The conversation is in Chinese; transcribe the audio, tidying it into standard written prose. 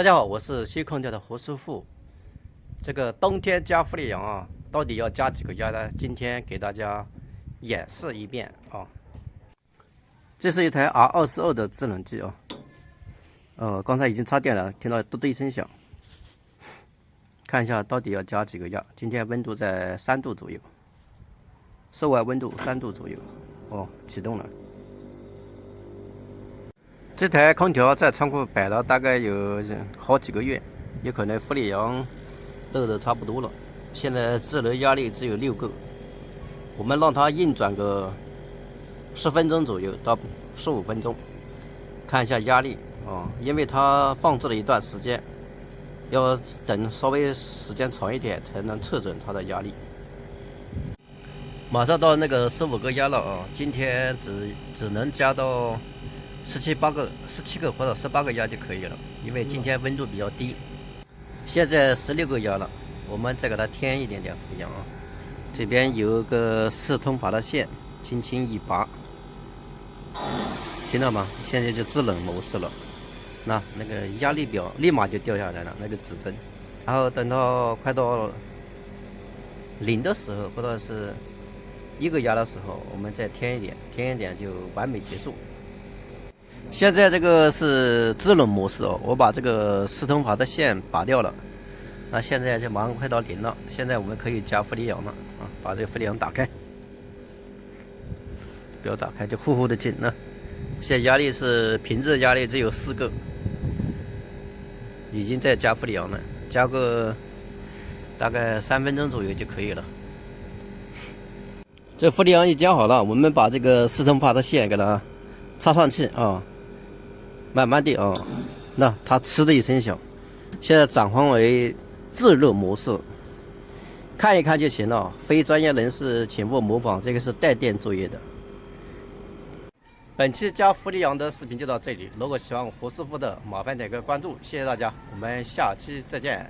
大家好，我是新空调的胡师傅。这个冬天加氟利昂啊，到底要加几个压呢？今天给大家演示一遍啊。这是一台 R22的制冷机啊。刚才已经插电了，听到嘟嘟一声响。看一下到底要加几个压。今天温度在3度左右，室外温度3度左右。启动了。这台空调在仓库摆了大概有好几个月，有可能氟利昂漏的差不多了。现在制冷压力只有6个，我们让它运转个10分钟左右到15分钟，看一下压力因为它放置了一段时间，要等稍微时间长一点才能测准它的压力。马上到那个15个压了啊，今天只能加到17个或者18个压就可以了，因为今天温度比较低。现在16个压了，我们再给它添一点点氟利昂啊。这边有个四通阀的线，轻轻一拔，听到吗？现在就制冷模式了。那个压力表立马就掉下来了，那个指针。然后等到快到0的时候，或者是1个压的时候，我们再添一点就完美结束。现在这个是制冷模式我把这个四通阀的线拔掉了，那现在就马上快到0了。现在我们可以加氟利昂了把这个氟利昂打开，不要打开就呼呼的紧了。现在压力是平置压力只有4个，已经在加氟利昂了，加个大概3分钟左右就可以了。这氟利昂一加好了，我们把这个四通阀的线给它插上去慢慢地那它呲的一声响，现在转换为制热模式，看一看就行了。非专业人士请勿模仿，这个是带电作业的。本期加氟利昂的视频就到这里，如果喜欢胡师傅的，麻烦点个关注，谢谢大家，我们下期再见。